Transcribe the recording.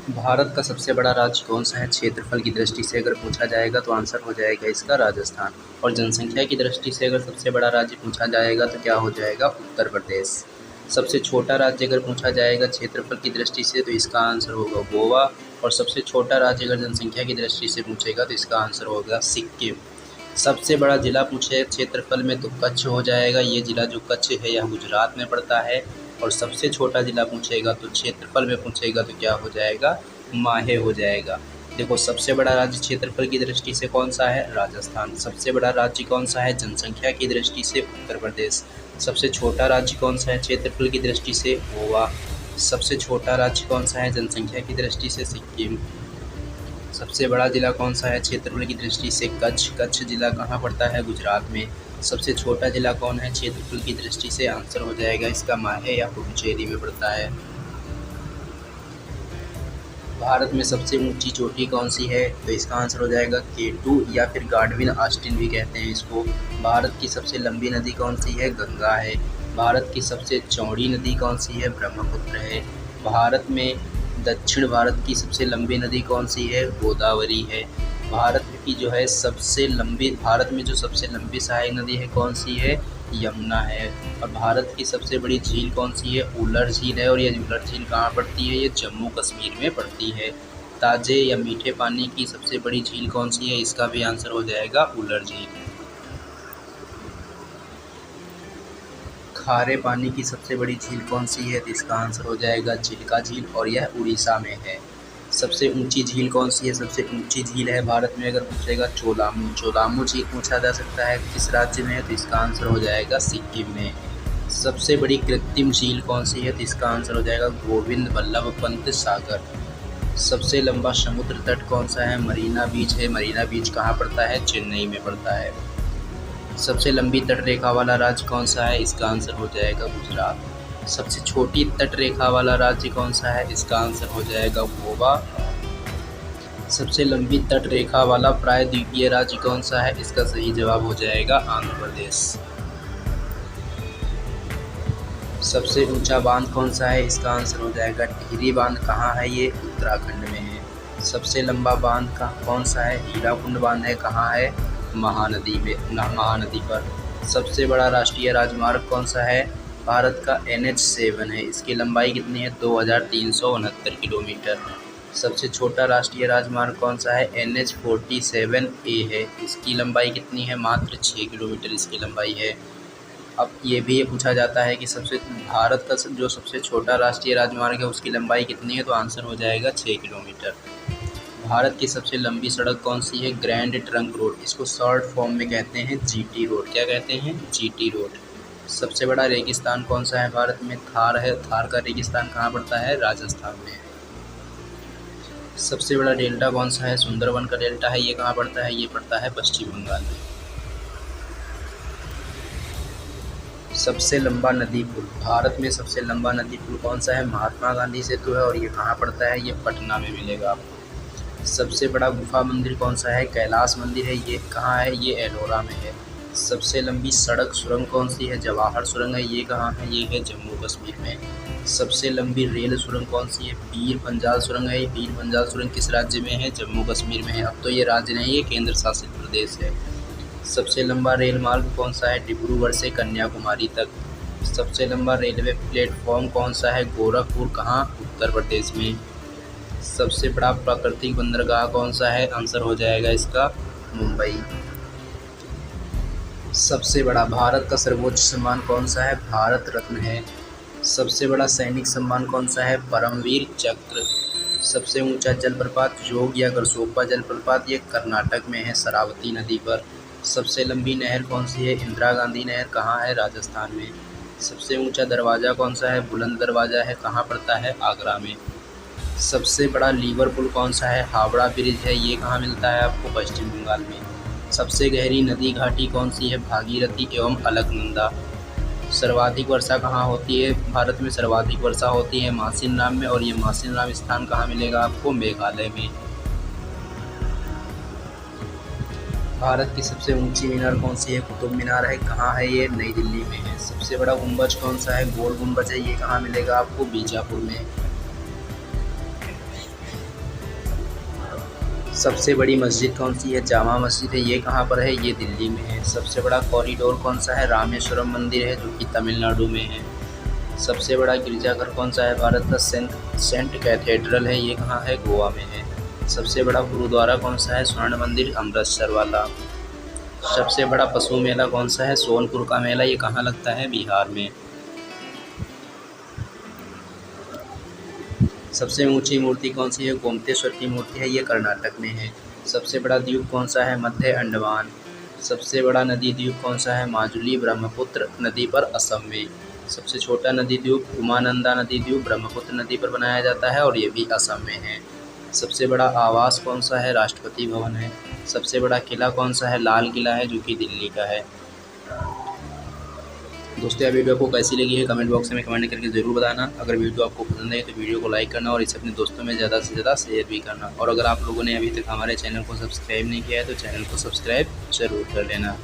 भारत का सबसे बड़ा राज्य कौन सा है? क्षेत्रफल की दृष्टि से अगर पूछा जाएगा तो आंसर हो जाएगा इसका राजस्थान। और जनसंख्या की दृष्टि से अगर सबसे बड़ा राज्य पूछा जाएगा तो क्या हो जाएगा? उत्तर प्रदेश। सबसे छोटा राज्य अगर पूछा जाएगा क्षेत्रफल की दृष्टि से तो इसका आंसर होगा गोवा। और सबसे छोटा राज्य अगर जनसंख्या की दृष्टि से पूछेगा तो इसका आंसर होगा सिक्किम। सबसे बड़ा ज़िला पूछे क्षेत्रफल में तो कच्छ हो जाएगा। ये ज़िला जो कच्छ है यह गुजरात में पड़ता है। और सबसे छोटा ज़िला पूछेगा तो क्षेत्रफल में पूछेगा तो क्या हो जाएगा? माहे हो जाएगा। देखो, सबसे बड़ा राज्य क्षेत्रफल की दृष्टि से कौन सा है? राजस्थान। सबसे बड़ा राज्य कौन सा है जनसंख्या की दृष्टि से? उत्तर प्रदेश। सबसे छोटा राज्य कौन सा है क्षेत्रफल की दृष्टि से? गोवा। सबसे छोटा राज्य कौन सा है जनसंख्या की दृष्टि से? सिक्किम। सबसे बड़ा ज़िला कौन सा है क्षेत्रफल की दृष्टि से? कच्छ। कच्छ ज़िला कहाँ पड़ता है? गुजरात में। सबसे छोटा ज़िला कौन है क्षेत्रफल की दृष्टि से? आंसर हो जाएगा इसका माहे या पुडुचेरी में पड़ता है। भारत में सबसे ऊंची चोटी कौन सी है? तो इसका आंसर हो जाएगा K2 या फिर गाडविन ऑस्टिन भी कहते हैं इसको। भारत की सबसे लंबी नदी कौन सी है? गंगा है। भारत की सबसे चौड़ी नदी कौन सी है? ब्रह्मपुत्र है। भारत में दक्षिण भारत की सबसे लंबी नदी कौन सी है? गोदावरी है। भारत में जो सबसे लंबी सहायक नदी है कौन सी है? यमुना है। और भारत की सबसे बड़ी झील कौन सी है? उलर झील है। और ये उलर झील कहाँ पड़ती है? ये जम्मू कश्मीर में पड़ती है। ताजे या मीठे पानी की सबसे बड़ी झील कौन सी है? इसका भी आंसर हो जाएगा उलर झील। खारे पानी की सबसे बड़ी झील कौन सी है? तो इसका आंसर हो जाएगा चिल्का झील और यह उड़ीसा में है। सबसे ऊंची झील कौन सी है? सबसे ऊंची झील है भारत में अगर पूछेगा चोलामू। चोलामू झील पूछा जा सकता है किस राज्य में है? तो इसका आंसर हो जाएगा सिक्किम में। सबसे बड़ी कृत्रिम झील कौन सी है? तो इसका आंसर हो जाएगा गोविंद बल्लभ पंत सागर। सबसे लंबा समुद्र तट कौन सा है? मरीना बीच है। मरीना बीच कहाँ पड़ता है? चेन्नई में पड़ता है। सबसे लंबी तट रेखा वाला राज्य कौन सा है? इसका आंसर हो जाएगा गुजरात। सबसे छोटी तट रेखा वाला राज्य कौन सा है? इसका आंसर हो जाएगा गोवा। सबसे लंबी तट रेखा वाला प्रायद्वीपीय राज्य कौन सा है? इसका सही जवाब हो जाएगा आंध्र प्रदेश। सबसे ऊंचा बांध कौन सा है? इसका आंसर हो जाएगा टिहरी बांध। कहाँ है ये? उत्तराखंड में है। सबसे लंबा बांध कौन सा है? हीराकुंड बांध है। कहाँ है? महानदी में, महानदी पर। सबसे बड़ा राष्ट्रीय राजमार्ग कौन सा है? भारत का NH7 है। इसकी लंबाई कितनी है? 2369 किलोमीटर। सबसे छोटा राष्ट्रीय राजमार्ग कौन सा है? NH47A है। इसकी लंबाई कितनी है? मात्र 6 किलोमीटर इसकी लंबाई है। अब ये भी पूछा जाता है कि भारत का जो सबसे छोटा राष्ट्रीय राजमार्ग है उसकी लंबाई कितनी है? तो आंसर हो जाएगा 6 किलोमीटर। भारत की सबसे लंबी सड़क कौन सी है? Grand trunk road. इसको शॉर्ट फॉर्म में कहते हैं GT रोड। क्या कहते हैं? GT road. सबसे बड़ा रेगिस्तान कौन सा है भारत में? थार है। थार का रेगिस्तान कहाँ पड़ता है? राजस्थान में। सबसे बड़ा डेल्टा कौन सा है? सुंदरवन का डेल्टा है। ये कहाँ पड़ता है? ये पड़ता है पश्चिम बंगाल में। सबसे लंबा नदी पुल। भारत में सबसे लंबा नदी पुल कौन सा है? महात्मा गांधी सेतु है। और ये कहाँ पड़ता है? ये पटना में मिलेगा आपको। सबसे बड़ा गुफा मंदिर कौन सा है? कैलाश मंदिर है। ये कहाँ है? ये एलोरा में है। सबसे लंबी सड़क सुरंग कौन सी है? जवाहर सुरंग है। ये कहाँ है? ये है जम्मू कश्मीर में। सबसे लंबी रेल सुरंग कौन सी है? पीर पंजाल सुरंग है। पीर पंजाल सुरंग किस राज्य में है? जम्मू कश्मीर में है। अब तो ये राज्य नहीं, ये केंद्र शासित प्रदेश है। सबसे लंबा रेल मार्ग कौन सा है? डिब्रूगढ़ से कन्याकुमारी तक। सबसे लंबा रेलवे प्लेटफॉर्म कौन सा है? गोरखपुर। कहाँ? उत्तर प्रदेश में। सबसे बड़ा प्राकृतिक बंदरगाह कौन सा है? आंसर हो जाएगा इसका मुंबई। सबसे बड़ा भारत का सर्वोच्च सम्मान कौन सा है? भारत रत्न है। सबसे बड़ा सैनिक सम्मान कौन सा है? परमवीर चक्र। सबसे ऊंचा जलप्रपात जोग या गरसोप्पा जलप्रपात, ये कर्नाटक में है शरावती नदी पर। सबसे लंबी नहर कौन सी है? इंदिरा गांधी नहर। कहाँ है? राजस्थान में। सबसे ऊंचा दरवाज़ा कौन सा है? बुलंद दरवाज़ा है। कहाँ पड़ता है? आगरा में। सबसे बड़ा लीवर पुल कौन सा है? हावड़ा ब्रिज है। ये कहाँ मिलता है आपको? पश्चिम बंगाल में। सबसे गहरी नदी घाटी कौन सी है? भागीरथी एवं अलकनंदा। सर्वाधिक वर्षा कहाँ होती है? भारत में सर्वाधिक वर्षा होती है मासिनराम में। और ये मासिनराम स्थान कहाँ मिलेगा आपको? मेघालय में। भारत की सबसे ऊंची मीनार कौन सी है? कुतुब मीनार है। कहाँ है ये? नई दिल्ली में है। सबसे बड़ा गुंबज कौन सा है? गोल गुंबज है। ये कहाँ मिलेगा आपको? बीजापुर में। सबसे बड़ी मस्जिद कौन सी है? जामा मस्जिद है। ये कहाँ पर है? ये दिल्ली में है। सबसे बड़ा कॉरिडोर कौन सा है? रामेश्वरम मंदिर है, जो कि तमिलनाडु में है। सबसे बड़ा गिरजाघर कौन सा है? भारत का सेंट कैथेड्रल है। ये कहाँ है? गोवा में है। सबसे बड़ा गुरुद्वारा कौन सा है? स्वर्ण मंदिर अमृतसर वाला। सबसे बड़ा पशु मेला कौन सा है? सोनपुर का मेला। ये कहाँ लगता है? बिहार में। सबसे ऊंची मूर्ति कौन सी है? गोमतेश्वर की मूर्ति है। ये कर्नाटक में है। सबसे बड़ा द्वीप कौन सा है? मध्य अंडमान। सबसे बड़ा नदी द्वीप कौन सा है? माजुली ब्रह्मपुत्र नदी पर, असम में। सबसे छोटा नदी द्वीप उमानंदा नदी द्वीप ब्रह्मपुत्र नदी पर बनाया जाता है और ये भी असम में है। सबसे बड़ा आवास कौन सा है? राष्ट्रपति भवन है। सबसे बड़ा किला कौन सा है? लाल किला है, जो कि दिल्ली का है। दोस्तों, यह वीडियो आपको कैसी लगी है कमेंट बॉक्स में कमेंट करके ज़रूर बताना। अगर वीडियो आपको पसंद है तो वीडियो को लाइक करना और इसे अपने दोस्तों में ज़्यादा से ज़्यादा शेयर भी करना। और अगर आप लोगों ने अभी तक हमारे चैनल को सब्सक्राइब नहीं किया है तो चैनल को सब्सक्राइब ज़रूर कर लेना।